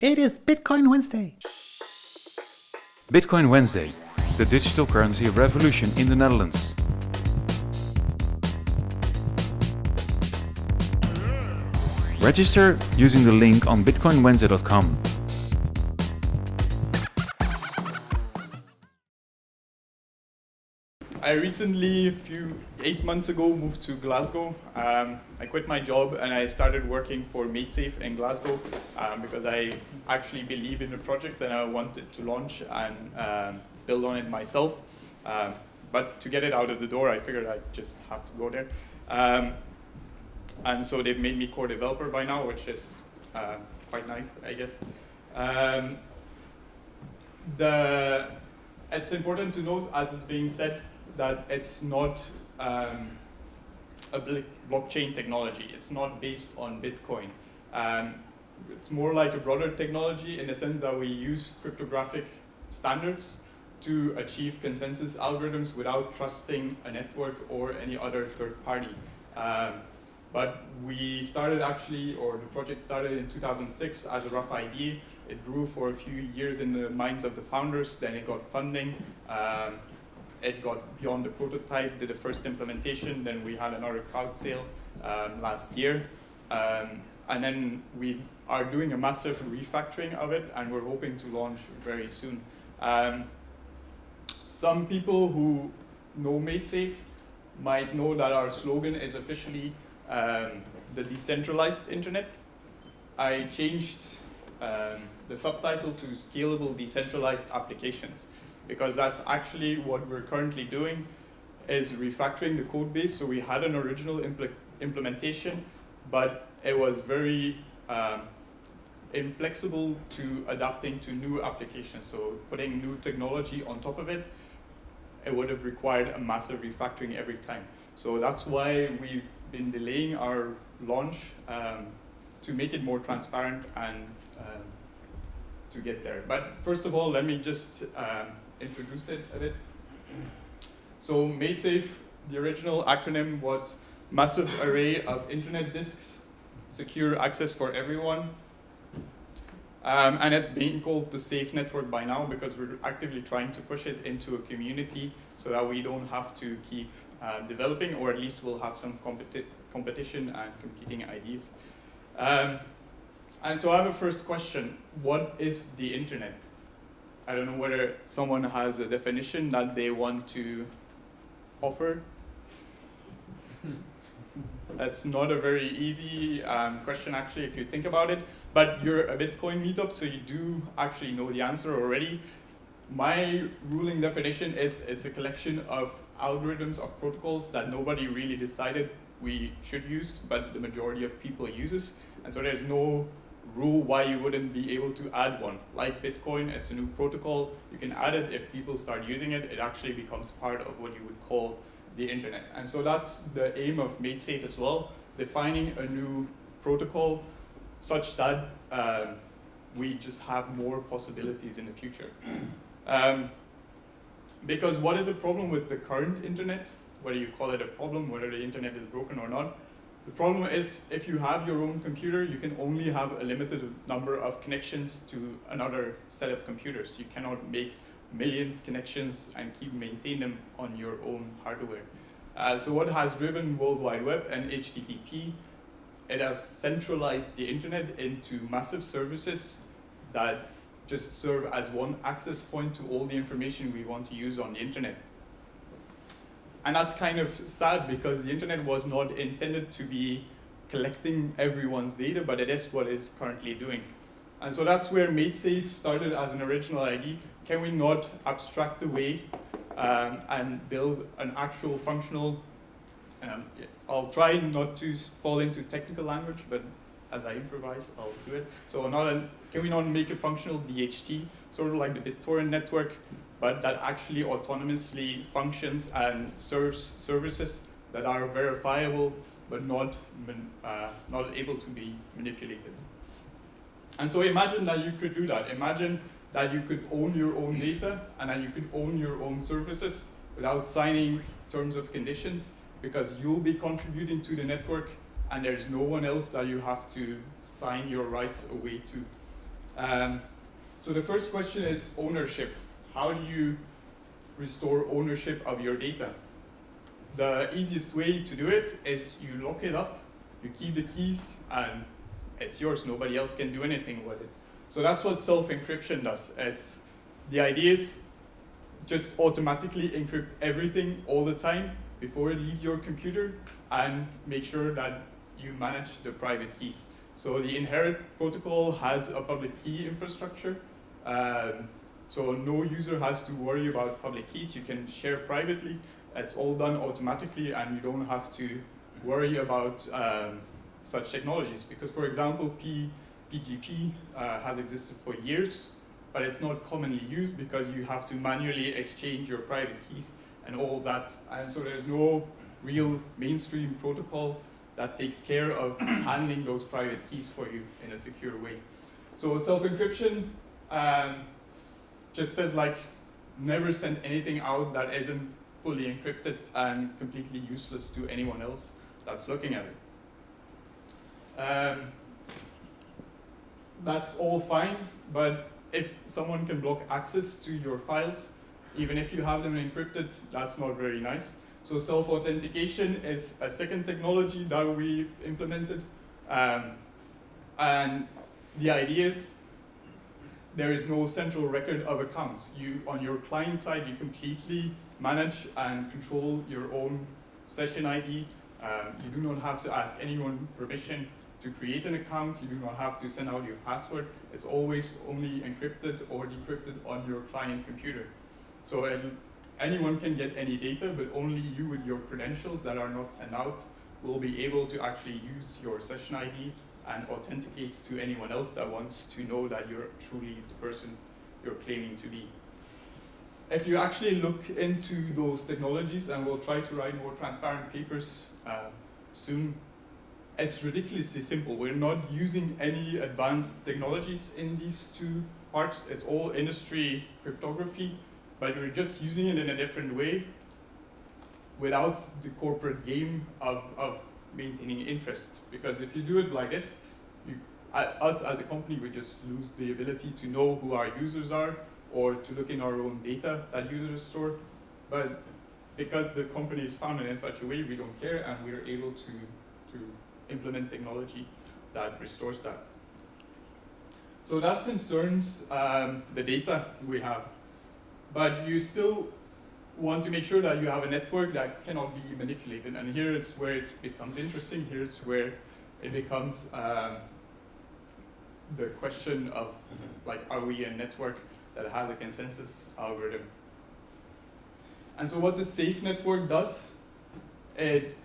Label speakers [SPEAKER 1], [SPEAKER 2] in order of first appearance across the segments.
[SPEAKER 1] It is Bitcoin Wednesday.
[SPEAKER 2] Bitcoin Wednesday, the digital currency revolution in the Netherlands. Register using the link on bitcoinwednesday.com.
[SPEAKER 3] I recently, 8 months ago, moved to Glasgow. I quit my job and I started working for MaidSafe in Glasgow because I actually believe in the project and I wanted to launch and build on it myself. But to get it out of the door, I figured I'd just have to go there. And so they've made me core developer by now, which is quite nice, I guess. It's important to note, as it's being said, that it's not a blockchain technology. It's not based on Bitcoin. It's more like a broader technology in the sense that we use cryptographic standards to achieve consensus algorithms without trusting a network or any other third party. But we started the project started in 2006 as a rough idea. It grew for a few years in the minds of the founders, then it got funding. It got beyond the prototype, did the first implementation, then we had another crowd sale last year. And then we are doing a massive refactoring of it, and we're hoping to launch very soon. Some people who know MaidSafe might know that our slogan is officially the decentralized internet. I changed the subtitle to Scalable Decentralized Applications, because that's actually what we're currently doing, is refactoring the code base. So we had an original implementation, but it was very inflexible to adapting to new applications. So putting new technology on top of it, it would have required a massive refactoring every time. So that's why we've been delaying our launch to make it more transparent and to get there. But first of all, let me just introduce it a bit. So MaidSafe, the original acronym was Massive Array of Internet Disks, Secure Access for Everyone. And it's being called the Safe Network by now because we're actively trying to push it into a community so that we don't have to keep developing, or at least we'll have some competition and competing ideas. And so I have a first question. What is the internet? I don't know whether someone has a definition that they want to offer. That's not a very easy question, actually, if you think about it. But you're a Bitcoin meetup, so you do actually know the answer already. My ruling definition is it's a collection of algorithms of protocols that nobody really decided we should use, but the majority of people uses. And so there's no rule why you wouldn't be able to add one. Like Bitcoin, it's a new protocol. You can add it. If people start using it, it actually becomes part of what you would call the internet. And so that's the aim of MaidSafe as well, defining a new protocol such that we just have more possibilities in the future. Because what is a problem with the current internet, whether you call it a problem, whether the internet is broken or not, the problem is if you have your own computer, you can only have a limited number of connections to another set of computers. You cannot make millions of connections and keep maintaining them on your own hardware. So what has driven World Wide Web and HTTP, it has centralized the internet into massive services that just serve as one access point to all the information we want to use on the internet. And that's kind of sad because the internet was not intended to be collecting everyone's data, but it is what it's currently doing. And so that's where MaidSafe started as an original idea. Can we not abstract away and build an actual functional, I'll try not to fall into technical language, but as I improvise, I'll do it. So can we not make a functional DHT, sort of like the BitTorrent network, but that actually autonomously functions and serves services that are verifiable but not able to be manipulated. And so imagine that you could do that. Imagine that you could own your own data and that you could own your own services without signing terms of conditions, because you'll be contributing to the network and there's no one else that you have to sign your rights away to. So the first question is ownership. How do you restore ownership of your data? The easiest way to do it is you lock it up, you keep the keys, and it's yours. Nobody else can do anything with it. So that's what self-encryption does. The idea is just automatically encrypt everything all the time before it leaves your computer and make sure that you manage the private keys. So the Inherit protocol has a public key infrastructure. So no user has to worry about public keys. You can share privately. It's all done automatically, and you don't have to worry about such technologies. Because, for example, PGP has existed for years, but it's not commonly used because you have to manually exchange your private keys and all that. And so there's no real mainstream protocol that takes care of handling those private keys for you in a secure way. So self-encryption just says, like, never send anything out that isn't fully encrypted and completely useless to anyone else that's looking at it. That's all fine, but if someone can block access to your files, even if you have them encrypted, that's not very nice. So self-authentication is a second technology that we've implemented. And the idea is there is no central record of accounts. On your client side, you completely manage and control your own session ID. You do not have to ask anyone permission to create an account. You do not have to send out your password. It's always only encrypted or decrypted on your client computer. So anyone can get any data, but only you with your credentials that are not sent out will be able to actually use your session ID and authenticate to anyone else that wants to know that you're truly the person you're claiming to be. If you actually look into those technologies, and we'll try to write more transparent papers soon, it's ridiculously simple. We're not using any advanced technologies in these two parts. It's all industry cryptography, but we're just using it in a different way without the corporate game of maintaining interest. Because if you do it like this, us as a company, we just lose the ability to know who our users are or to look in our own data that users store. But because the company is founded in such a way, we don't care, and we're able to implement technology that restores that. So that concerns the data we have. But you still want to make sure that you have a network that cannot be manipulated. And here is where it becomes interesting. Here's where it becomes the question of, like, are we a network that has a consensus algorithm? And so what the safe network does, it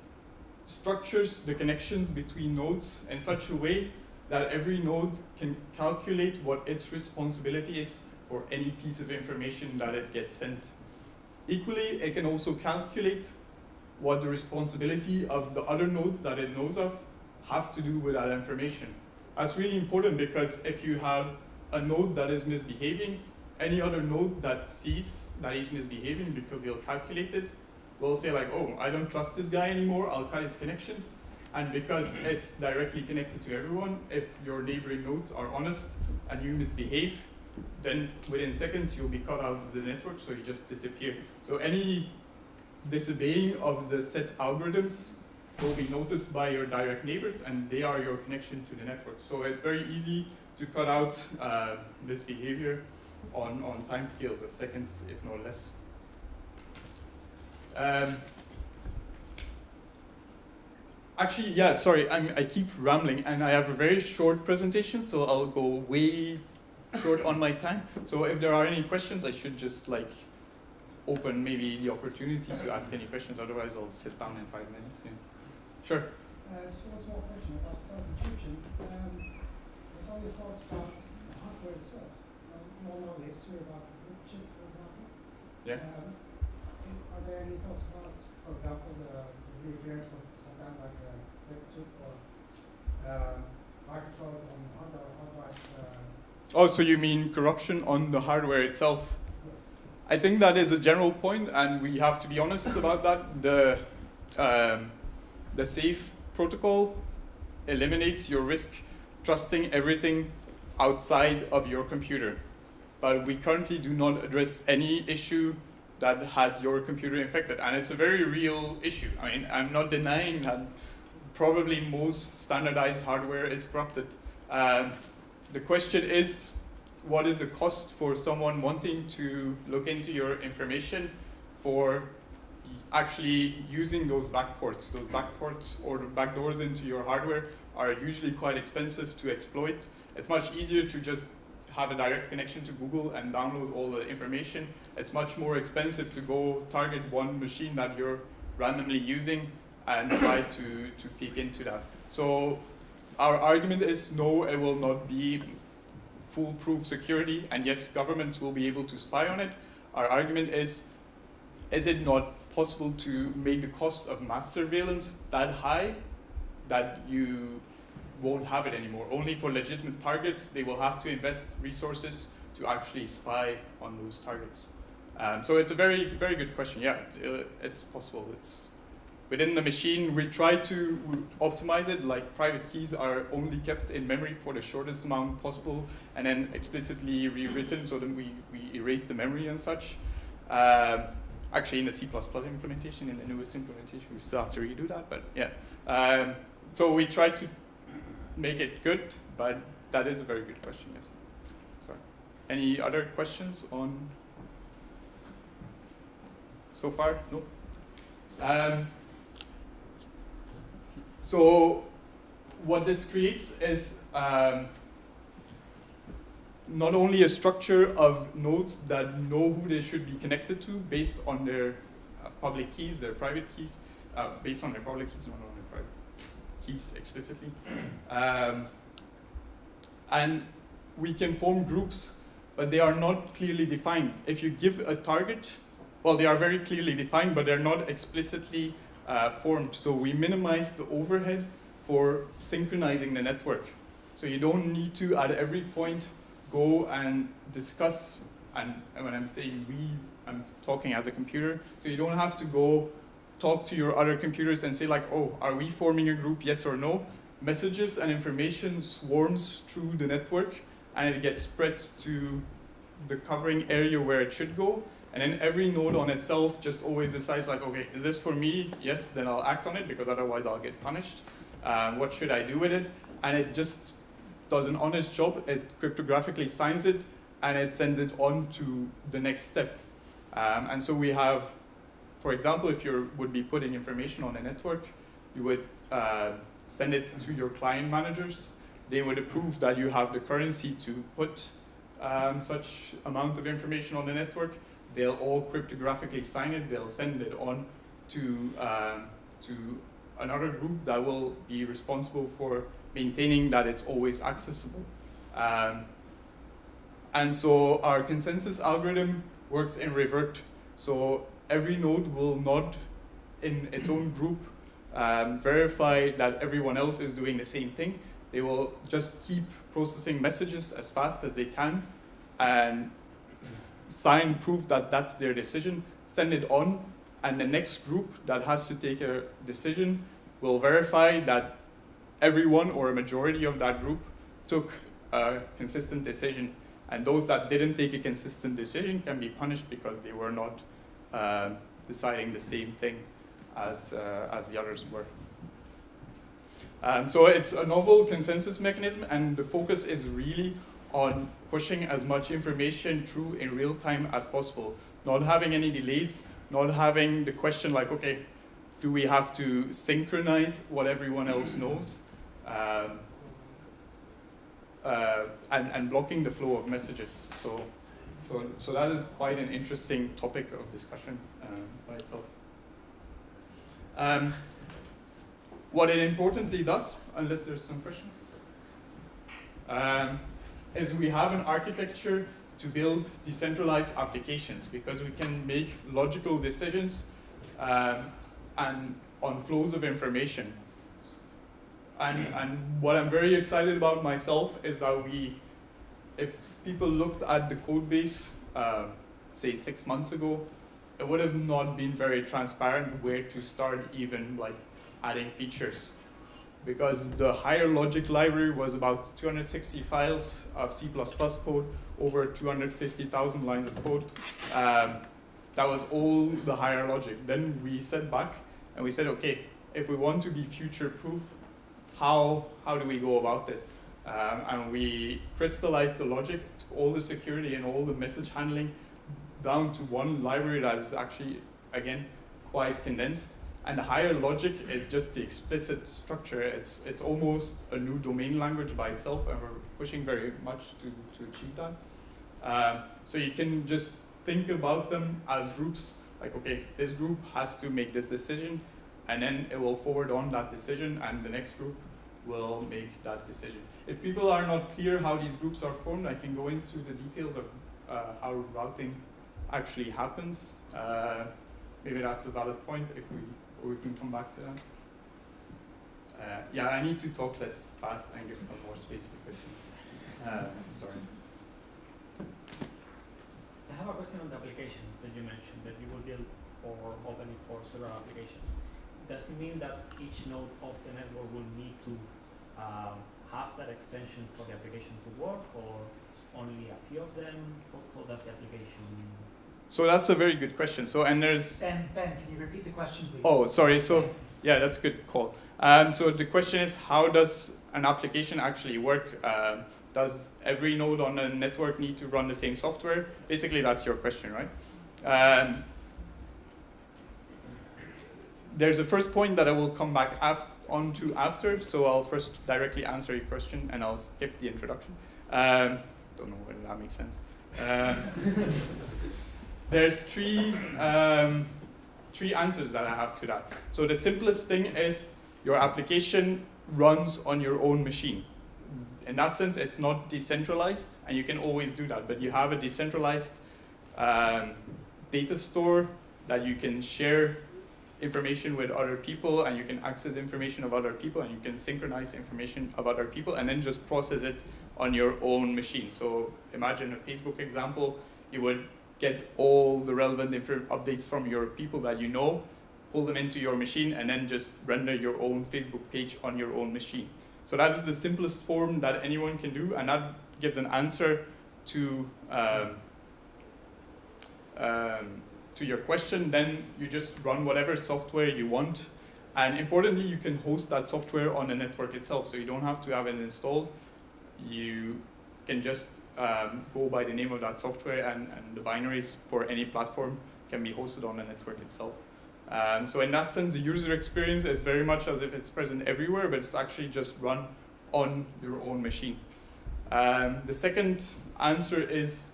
[SPEAKER 3] structures the connections between nodes in such a way that every node can calculate what its responsibility is for any piece of information that it gets sent. Equally, it can also calculate what the responsibility of the other nodes that it knows of have to do with that information. That's really important, because if you have a node that is misbehaving, any other node that sees that he's misbehaving because he'll calculate it will say, like, oh, I don't trust this guy anymore, I'll cut his connections. And because it's directly connected to everyone, if your neighboring nodes are honest and you misbehave, then within seconds you'll be cut out of the network, so you just disappear. So any disobeying of the set algorithms will be noticed by your direct neighbors, and they are your connection to the network. So it's very easy to cut out this behavior on time scales of seconds, if not less. Actually, yeah, sorry, I keep rambling, and I have a very short presentation, so I'll go way short on my time. So if there are any questions, I should just, like, open maybe the opportunity to ask any questions. Otherwise, I'll sit down in 5 minutes. Yeah. Sure.
[SPEAKER 4] Just a small question about self-encryption. What are your thoughts about the hardware itself? We all know the history about the chip, for example.
[SPEAKER 3] Yeah.
[SPEAKER 4] Are there any thoughts about, for example, the reappearance of some kind like a chip or microcode on hard drive?
[SPEAKER 3] Oh, so you mean corruption on the hardware itself?
[SPEAKER 4] Yes.
[SPEAKER 3] I think that is a general point, and we have to be honest about that. The safe protocol eliminates your risk trusting everything outside of your computer. But we currently do not address any issue that has your computer infected. And it's a very real issue. I mean, I'm not denying that probably most standardized hardware is corrupted. The question is, what is the cost for someone wanting to look into your information for actually using those backports? Those backports or the backdoors into your hardware are usually quite expensive to exploit. It's much easier to just have a direct connection to Google and download all the information. It's much more expensive to go target one machine that you're randomly using and try to peek into that. So our argument is no, it will not be foolproof security, and yes, governments will be able to spy on it. Our argument is it not possible to make the cost of mass surveillance that high that you won't have it anymore? Only for legitimate targets, they will have to invest resources to actually spy on those targets. So it's a very, very good question. Yeah, it's possible. It's within the machine. We try to optimize it, like private keys are only kept in memory for the shortest amount possible and then explicitly rewritten so then we erase the memory and such. Actually, in the C++ implementation, in the newest implementation, we still have to redo that, but yeah. So we try to make it good, but that is a very good question, yes. Sorry. Any other questions on so far? No? So what this creates is not only a structure of nodes that know who they should be connected to based on their public keys, their private keys, based on their public keys, not on their private keys explicitly. And we can form groups, but they are not clearly defined. If you give a target, well, they are very clearly defined, but they're not explicitly formed. So we minimize the overhead for synchronizing the network. So you don't need to, at every point, go and discuss, and when I'm saying we, I'm talking as a computer, so you don't have to go talk to your other computers and say like, oh, are we forming a group, yes or no? Messages and information swarms through the network, and it gets spread to the covering area where it should go, and then every node on itself just always decides like, okay, is this for me? Yes, then I'll act on it, because otherwise I'll get punished. What should I do with it? And it just does an honest job. It cryptographically signs it, and it sends it on to the next step. And so we have, for example, if you would be putting information on a network, you would send it to your client managers. They would approve that you have the currency to put such amount of information on the network. They'll all cryptographically sign it. They'll send it on to another group that will be responsible for maintaining that it's always accessible. And so our consensus algorithm works in revert. So every node will not, in its own group, verify that everyone else is doing the same thing. They will just keep processing messages as fast as they can and sign proof that that's their decision, send it on, and the next group that has to take a decision will verify that everyone or a majority of that group took a consistent decision. And those that didn't take a consistent decision can be punished because they were not deciding the same thing as the others were. So it's a novel consensus mechanism, and the focus is really on pushing as much information through in real time as possible, not having any delays, not having the question like, okay, do we have to synchronize what everyone else knows? And blocking the flow of messages. So that is quite an interesting topic of discussion by itself. What it importantly does, unless there's some questions, is we have an architecture to build decentralized applications, because we can make logical decisions and on flows of information. And what I'm very excited about myself is that if people looked at the code base, say 6 months ago, it would have not been very transparent where to start even like adding features. because the higher logic library was about 260 files of C++ code, over 250,000 lines of code. That was all the higher logic. Then we sat back and we said, okay, if we want to be future-proof, how do we go about this? And we crystallized the logic, took all the security and all the message handling down to one library that is actually, again, quite condensed. And the higher logic is just the explicit structure. It's almost a new domain language by itself, and we're pushing very much to achieve that. So you can just think about them as groups, like, okay, this group has to make this decision, and then it will forward on that decision, and the next group will make that decision. If people are not clear how these groups are formed, I can go into the details of how routing actually happens. Maybe that's a valid point, or we can come back to that. Yeah, I need to talk less fast and give some more space for questions. Sorry.
[SPEAKER 5] I have a question on the applications that you mentioned that you will build or opening for several applications. Does it mean that each node of the network will need to have that extension for the application to work, or only a few of them? How does the application?
[SPEAKER 3] So that's a very good question. So, and there's
[SPEAKER 1] Ben, can you repeat the question, please?
[SPEAKER 3] Oh, sorry. So, yeah, that's a good call. So the question is, how does an application actually work? Does every node on a network need to run the same software? Basically, that's your question, right? There's a first point that I will come back onto after, so I'll first directly answer your question, and I'll skip the introduction. Don't know whether that makes sense. There's three answers that I have to that. So the simplest thing is your application runs on your own machine. In that sense, it's not decentralized, and you can always do that, but you have a decentralized data store that you can share information with other people, and you can access information of other people, and you can synchronize information of other people, and then just process it on your own machine. So imagine a Facebook example. You would get all the relevant updates from your people that you know, pull them into your machine, and then just render your own Facebook page on your own machine. So that is the simplest form that anyone can do, and that gives an answer to your question. Then you just run whatever software you want, and importantly, you can host that software on the network itself, so you don't have to have it installed. You can just go by the name of that software, and the binaries for any platform can be hosted on the network itself. So in that sense, the user experience is very much as if it's present everywhere, but it's actually just run on your own machine. The second answer is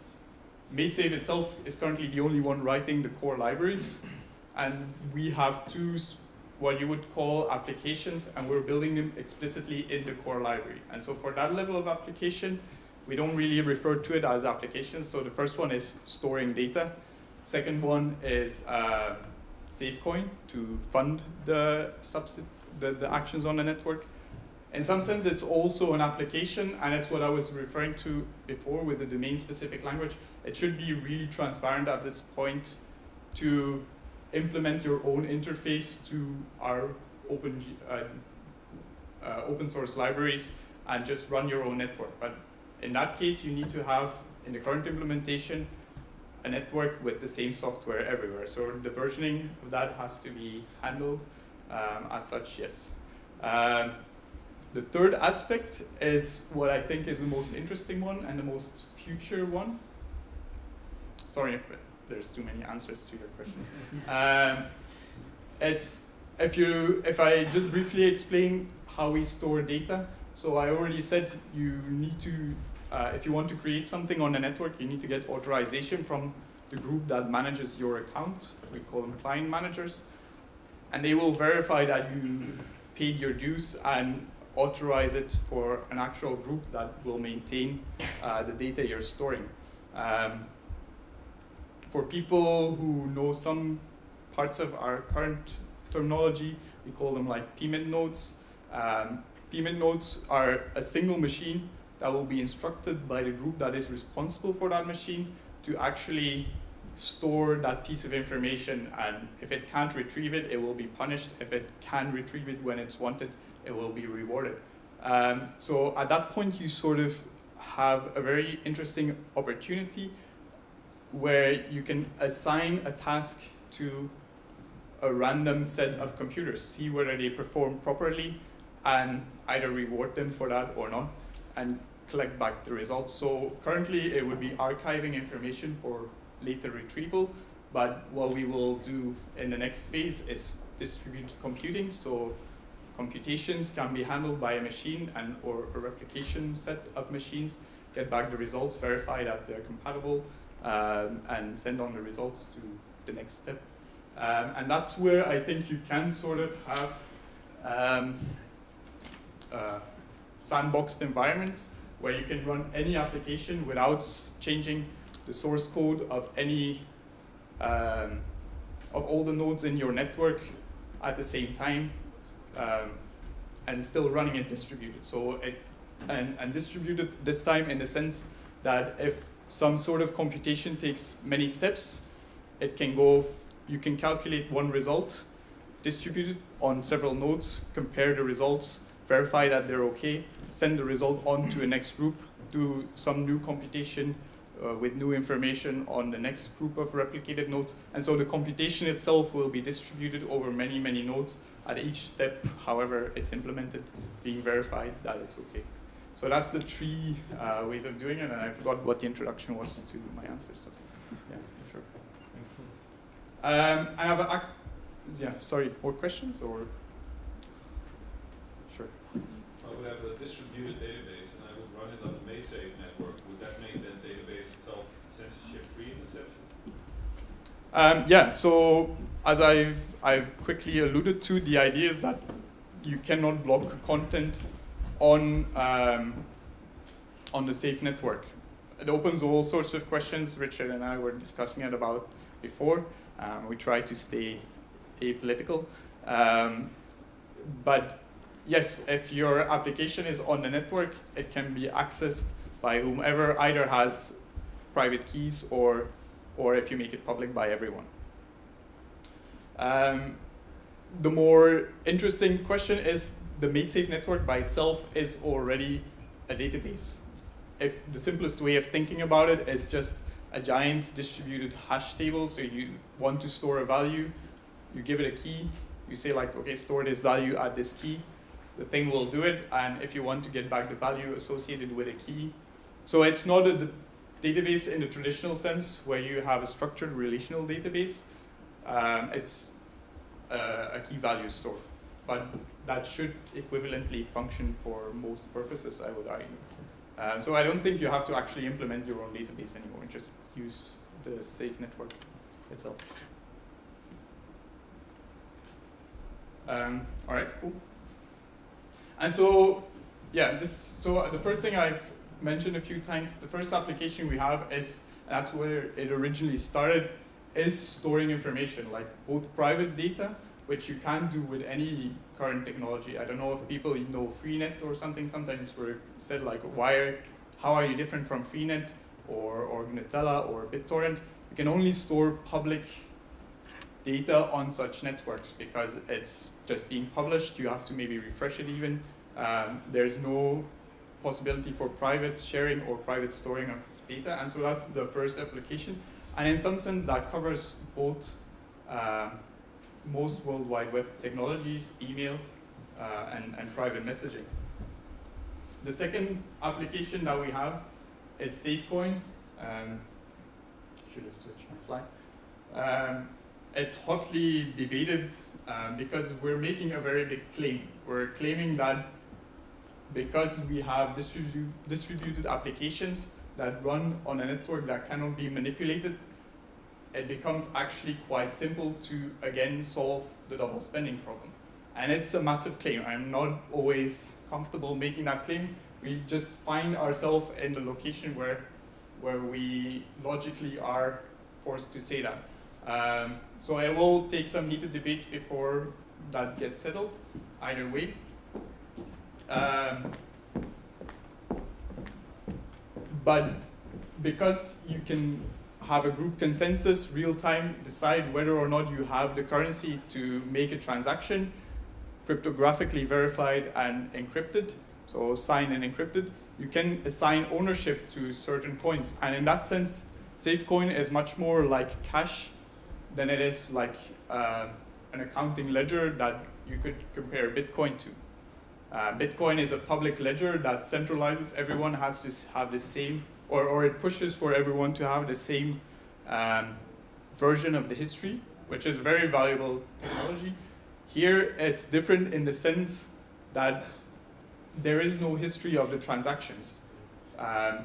[SPEAKER 3] MaidSafe itself is currently the only one writing the core libraries, and we have two what you would call applications, and we're building them explicitly in the core library. And so for that level of application, we don't really refer to it as applications. So the first one is storing data. Second one is SafeCoin to fund the actions on the network. In some sense, it's also an application, and it's what I was referring to before with the domain-specific language. It should be really transparent at this point to implement your own interface to our open source libraries and just run your own network. But in that case, you need to have, in the current implementation, a network with the same software everywhere. So the versioning of that has to be handled as such, yes. The third aspect is what I think is the most interesting one and the most future one. Sorry if there's too many answers to your question. If I just briefly explain how we store data. So I already said you need to, if you want to create something on the network, you need to get authorization from the group that manages your account. We call them client managers. And they will verify that you paid your dues and authorize it for an actual group that will maintain the data you're storing. For people who know some parts of our current terminology, we call them like payment nodes. Payment nodes are a single machine that will be instructed by the group that is responsible for that machine to actually store that piece of information, and if it can't retrieve it, it will be punished. If it can retrieve it when it's wanted, it will be rewarded. So at that point, you sort of have a very interesting opportunity where you can assign a task to a random set of computers, see whether they perform properly, and either reward them for that or not, and collect back the results. So currently it would be archiving information for later retrieval, but what we will do in the next phase is distributed computing. So computations can be handled by a machine and or a replication set of machines, get back the results, verify that they're compatible, and send on the results to the next step. And that's where I think you can sort of have sandboxed environments where you can run any application without changing the source code of any of all the nodes in your network at the same time, and still running it distributed. So and distributed this time in the sense that if some sort of computation takes many steps, it can go. You can calculate one result, distribute it on several nodes, compare the results, verify that they're okay, send the result on to a next group, do some new computation with new information on the next group of replicated nodes. And so the computation itself will be distributed over many, many nodes at each step, however it's implemented, being verified that it's okay. So that's the three ways of doing it, and I forgot what the introduction was to my answer. So yeah, sure. I have sorry, more questions or? Sure.
[SPEAKER 6] I would have a distributed database and I would run it on the MaidSafe network. Would that make that database itself censorship-free in the session?
[SPEAKER 3] Yeah, so as I've quickly alluded to, the idea is that you cannot block content on the safe network. It opens all sorts of questions. Richard and I were discussing it about before. We try to stay apolitical. But yes, if your application is on the network, it can be accessed by whomever either has private keys or if you make it public by everyone. The more interesting question is the MaidSafe network by itself is already a database. If the simplest way of thinking about it is just a giant distributed hash table, so you want to store a value, you give it a key, you say like, okay, store this value at this key, the thing will do it, and if you want to get back the value associated with a key. So it's not a database in the traditional sense where you have a structured relational database, it's a key value store. But that should equivalently function for most purposes, I would argue. So I don't think you have to actually implement your own database anymore, just use the safe network itself. All right, cool. And so, yeah, so the first thing I've mentioned a few times, the first application we have is, and that's where it originally started, is storing information, like both private data, which you can do with any current technology. I don't know if people know Freenet or something. Sometimes we're said like, how are you different from Freenet or Nutella or BitTorrent? You can only store public data on such networks because it's just being published. You have to maybe refresh it even. There's no possibility for private sharing or private storing of data. And so that's the first application. And in some sense, that covers both most World Wide Web technologies, email, and private messaging. The second application that we have is SafeCoin. Should have switched my slide. It's hotly debated because we're making a very big claim. We're claiming that because we have distributed applications that run on a network that cannot be manipulated, it becomes actually quite simple to, again, solve the double spending problem. And it's a massive claim. I'm not always comfortable making that claim. We just find ourselves in the location where we logically are forced to say that. So it will take some heated debates before that gets settled, either way. But because you can have a group consensus, real time, decide whether or not you have the currency to make a transaction, cryptographically verified and encrypted, so signed and encrypted, you can assign ownership to certain coins. And in that sense, SafeCoin is much more like cash than it is like an accounting ledger that you could compare Bitcoin to. Bitcoin is a public ledger that centralizes, everyone has to have the same, or it pushes for everyone to have the same version of the history, which is very valuable technology. Here, it's different in the sense that there is no history of the transactions.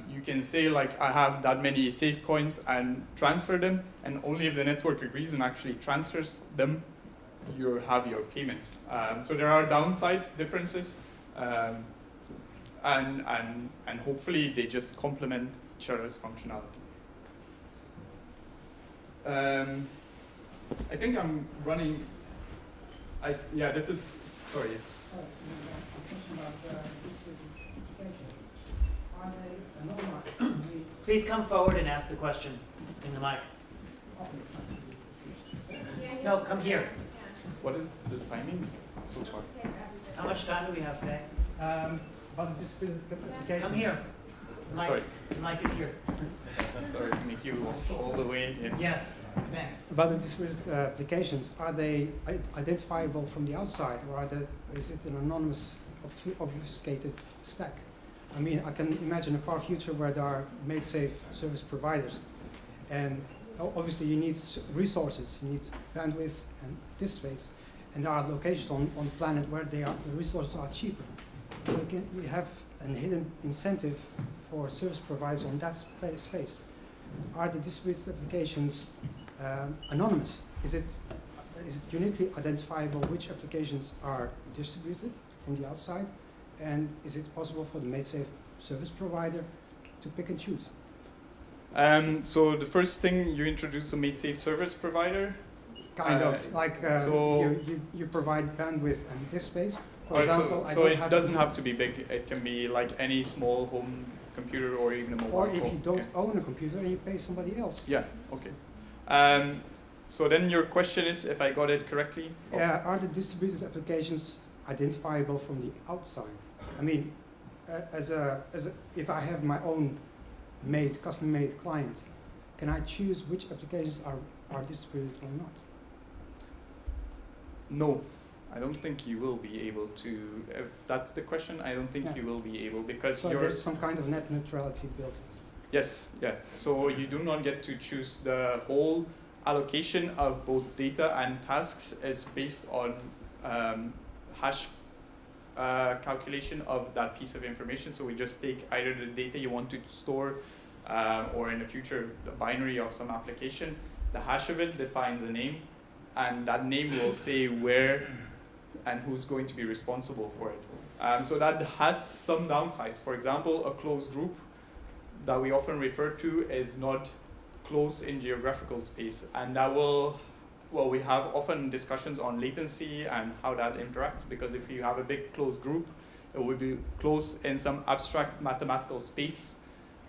[SPEAKER 3] You can say, like, I have that many safe coins and transfer them, and only if the network agrees and actually transfers them, you have your payment. So there are downsides, differences, and hopefully they just complement each other's functionality. I think I'm running. Yeah, this is. Sorry. Yes.
[SPEAKER 4] Oh, so a question about distributed applications. Are they anonymized?
[SPEAKER 1] Please come forward and ask the question in the mic. No, come here.
[SPEAKER 3] What is the timing so far?
[SPEAKER 1] How much time do we have today?
[SPEAKER 4] About the distributed applications.
[SPEAKER 1] Come here. The mic,
[SPEAKER 3] Sorry.
[SPEAKER 1] the mic is here.
[SPEAKER 3] Sorry to make you all the way in.
[SPEAKER 1] Yes, thanks.
[SPEAKER 7] About the distributed applications, are they identifiable from the outside, or is it an anonymous, obfuscated stack? I mean, I can imagine a far future where there are MaidSafe service providers, and obviously you need resources, you need bandwidth and disk space, and there are locations on the planet where the resources are cheaper. So you have a hidden incentive for service providers on that space. Are the distributed applications anonymous? Is it uniquely identifiable which applications are distributed from the outside? And is it possible for the MaidSafe service provider to pick and choose?
[SPEAKER 3] So the first thing, you introduce a MaidSafe service provider.
[SPEAKER 7] Kind of like
[SPEAKER 3] so
[SPEAKER 7] you provide bandwidth and disk space. For
[SPEAKER 3] Or
[SPEAKER 7] example,
[SPEAKER 3] so it doesn't have to be big. It can be like any small home computer or even a mobile
[SPEAKER 7] or
[SPEAKER 3] phone.
[SPEAKER 7] if you don't own a computer and you pay somebody else.
[SPEAKER 3] Yeah. Okay. So then your question is, if I got it correctly?
[SPEAKER 7] Are the distributed applications identifiable from the outside? I mean, if I have my own custom-made client, can I choose which applications are distributed or not?
[SPEAKER 3] No, I don't think you will be able to. If that's the question, I don't think you will be able, because
[SPEAKER 7] so there's some kind of net neutrality built in.
[SPEAKER 3] Yes, yeah. So you do not get to choose. The whole allocation of both data and tasks is based on hash calculation of that piece of information. So we just take either the data you want to store, or in the future the binary of some application. The hash of it defines a name, and that name will say where and who's going to be responsible for it. So that has some downsides. For example, a closed group that we often refer to is not close in geographical space, and that will, we have often discussions on latency and how that interacts, because if you have a big closed group, it will be close in some abstract mathematical space,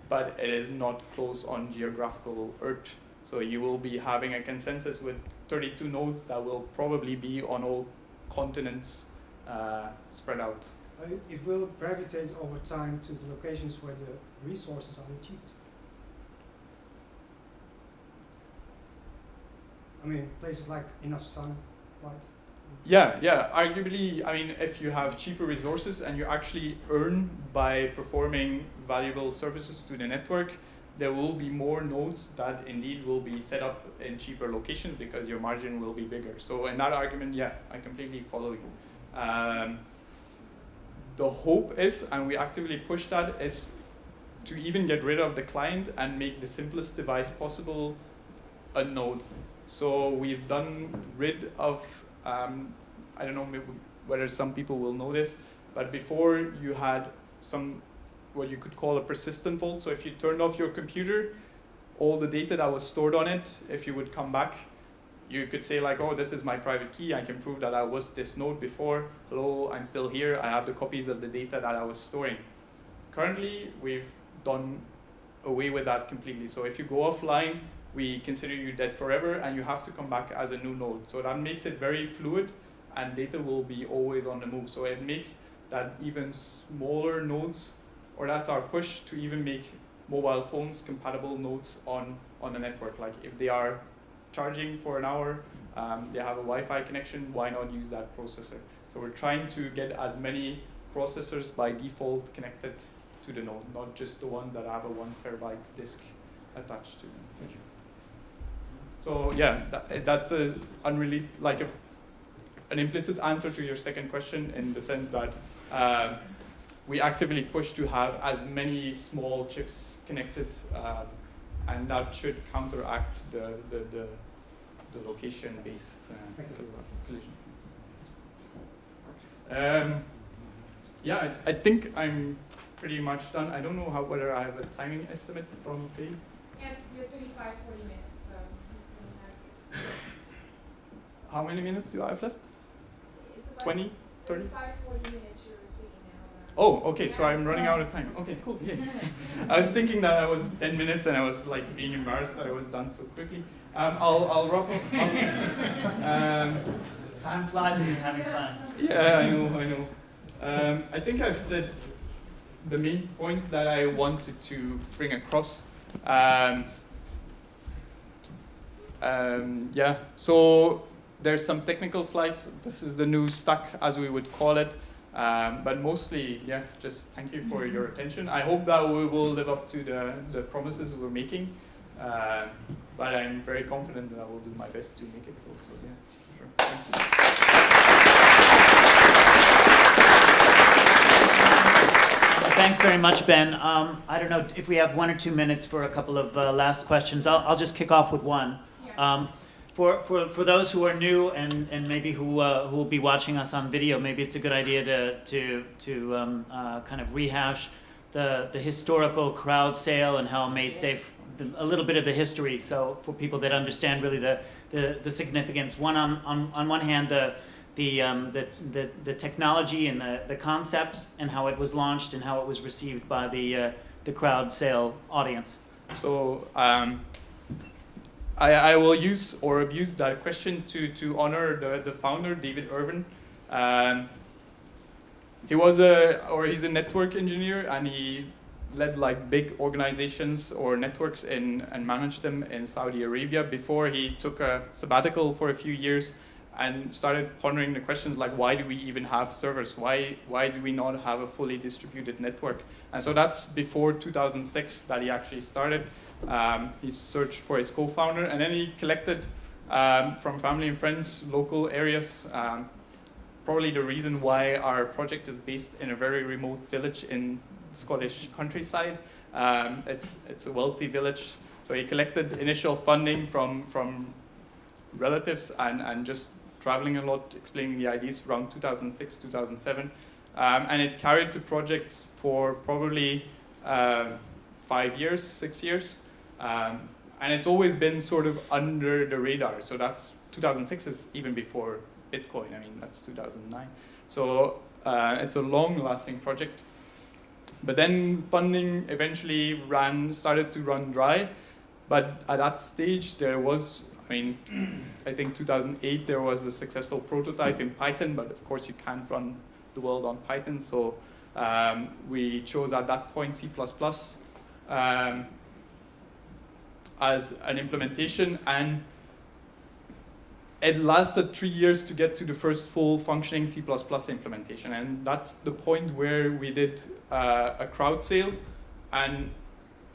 [SPEAKER 3] but it is not close on geographical Earth. So you will be having a consensus with 32 nodes that will probably be on all continents spread out.
[SPEAKER 7] It will gravitate over time to the locations where the resources are the cheapest. I mean, places like enough sunlight.
[SPEAKER 3] Yeah. Arguably, I mean, if you have cheaper resources and you actually earn by performing valuable services to the network, there will be more nodes that indeed will be set up in cheaper locations because your margin will be bigger. So in that argument, yeah, I completely follow you. The hope is, and we actively push that, is to even get rid of the client and make the simplest device possible a node. So we've done rid of, I don't know whether some people will know this, but before you had what you could call a persistent vault. So if you turned off your computer, all the data that was stored on it, if you would come back, you could say like, oh, this is my private key. I can prove that I was this node before. Hello, I'm still here. I have the copies of the data that I was storing. Currently, we've done away with that completely. So if you go offline, we consider you dead forever and you have to come back as a new node. So that makes it very fluid and data will be always on the move. So it makes that even smaller nodes, or that's our push to even make mobile phones compatible nodes on the network. Like if they are charging for an hour, they have a Wi-Fi connection, why not use that processor? So we're trying to get as many processors by default connected to the node, not just the ones that have a 1 terabyte disk attached to them.
[SPEAKER 7] Thank you.
[SPEAKER 3] So yeah, that's a an implicit answer to your second question, in the sense that we actively push to have as many small chips connected, and that should counteract the location-based collision. Yeah, I think I'm pretty much done. I don't know whether I have a timing estimate from Faye.
[SPEAKER 8] Yeah, you're 35, 40 minutes, so just 25 seconds.
[SPEAKER 3] How many minutes do I have left?
[SPEAKER 8] It's about
[SPEAKER 3] 20, 30?
[SPEAKER 8] 35, 40 minutes you're speaking now.
[SPEAKER 3] Oh, okay, so I'm running out of time. Okay, cool. Yeah. I was thinking that I was 10 minutes and I was like being embarrassed that I was done so quickly. I'll wrap up.
[SPEAKER 1] Time flies when you're having fun.
[SPEAKER 3] Yeah, I know. I think I've said the main points that I wanted to bring across. Yeah, so there's some technical slides. This is the new stack, as we would call it. But mostly, yeah, just thank you for your attention. I hope that we will live up to the promises we're making. But I'm very confident that I will do my best to make it so. So yeah, sure. Thanks.
[SPEAKER 1] Thanks very much, Ben. I don't know if we have 1 or 2 minutes for a couple of last questions. I'll just kick off with one.
[SPEAKER 8] Yeah.
[SPEAKER 1] For those who are new and maybe who will be watching us on video, maybe it's a good idea to kind of rehash the historical crowd sale and how MaidSafe, a little bit of the history, so for people that understand really the significance. On one hand, the technology and the concept and how it was launched and how it was received by the crowd sale audience.
[SPEAKER 3] So I will use or abuse that question to honor the founder, David Irvin. He's a network engineer, and he led like big organizations or networks and managed them in Saudi Arabia before he took a sabbatical for a few years and started pondering the questions like, why do we even have servers? Why do we not have a fully distributed network? And so that's before 2006 that he actually started. He searched for his co-founder, and then he collected from family and friends, local areas. Probably the reason why our project is based in a very remote village in Scottish countryside. It's a wealthy village. So he collected initial funding from relatives and just traveling a lot, explaining the ideas around 2006, 2007. And it carried the project for probably 5 years, 6 years. And it's always been sort of under the radar. So that's 2006 is even before Bitcoin. I mean, that's 2009. So it's a long-lasting project. But then funding eventually started to run dry. But at that stage, there was, I think 2008, there was a successful prototype in Python, but of course you can't run the world on Python. So we chose at that point C++ as an implementation, and it lasted 3 years to get to the first full functioning C++ implementation. And that's the point where we did a crowd sale. And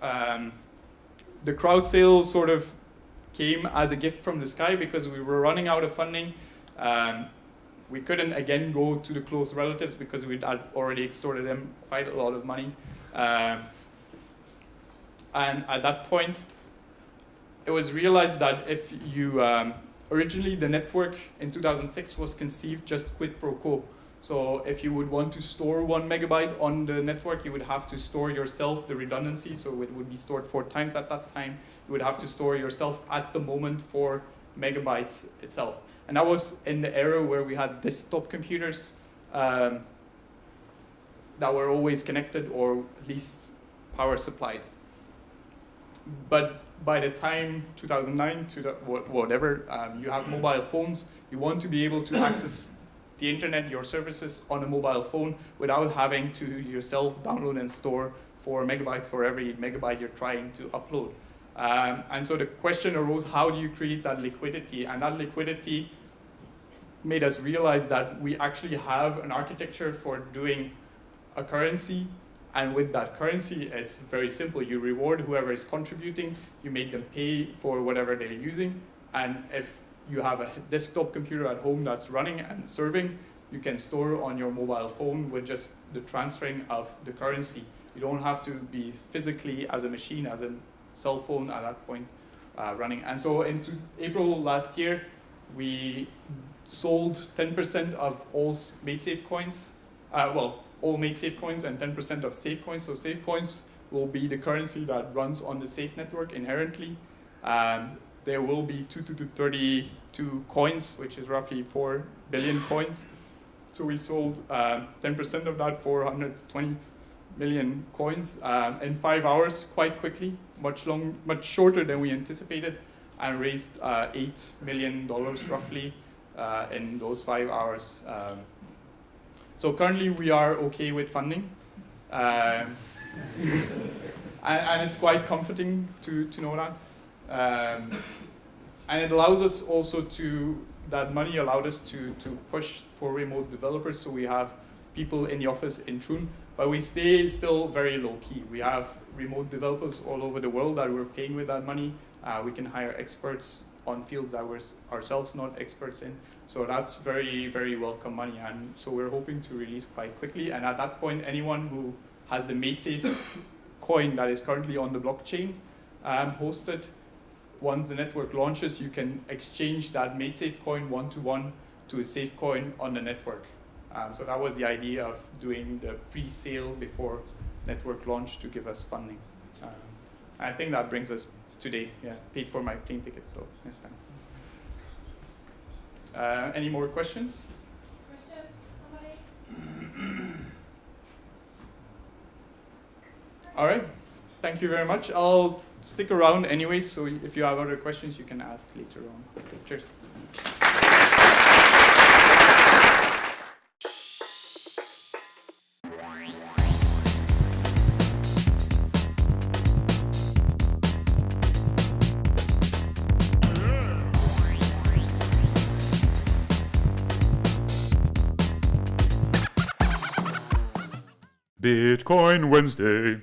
[SPEAKER 3] the crowd sale sort of came as a gift from the sky because we were running out of funding. We couldn't again go to the close relatives because we had already extorted them quite a lot of money. And at that point, it was realized that if you, originally the network in 2006 was conceived just quid pro quo. So if you would want to store 1 megabyte on the network, you would have to store yourself the redundancy. So it would be stored 4 times at that time. You would have to store yourself at the moment 4 megabytes itself. And that was in the era where we had desktop computers that were always connected or at least power supplied. But by the time 2009 to whatever, you have mobile phones, you want to be able to access the internet, your services on a mobile phone without having to yourself download and store 4 megabytes for every megabyte you're trying to upload. And so the question arose, how do you create that liquidity? And that liquidity made us realize that we actually have an architecture for doing a currency. And with that currency, it's very simple. You reward whoever is contributing. You make them pay for whatever they're using. And if you have a desktop computer at home that's running and serving, you can store on your mobile phone with just the transferring of the currency. You don't have to be physically as a machine, as a cell phone at that point running. And so in April last year, we sold 10% of all MaidSafe coins. All MaidSafe coins and 10% of Safe coins. So Safe coins will be the currency that runs on the Safe network inherently. There will be 32 coins, which is roughly 4 billion coins. So we sold 10% of that, 420 million coins in 5 hours, quite quickly, much shorter than we anticipated, and raised $8 million roughly in those 5 hours. So currently we are okay with funding. And it's quite comforting to know that. And it allows us also that money allowed us to push for remote developers. So we have people in the office in Troon, but we stay still very low key. We have remote developers all over the world that we're paying with that money. We can hire experts on fields that we're ourselves not experts in. So that's very, very welcome money. And so we're hoping to release quite quickly. And at that point, anyone who has the MaidSafe coin that is currently on the blockchain hosted, once the network launches, you can exchange that MaidSafe coin one-to-one to a Safe coin on the network. So that was the idea of doing the pre-sale before network launch to give us funding. I think that brings us today. Yeah, paid for my plane ticket, so yeah, thanks. Any more questions?
[SPEAKER 8] Question? Somebody?
[SPEAKER 3] All right. Thank you very much. I'll stick around anyway, so if you have other questions, you can ask later on. Cheers.
[SPEAKER 2] Bitcoin Wednesday.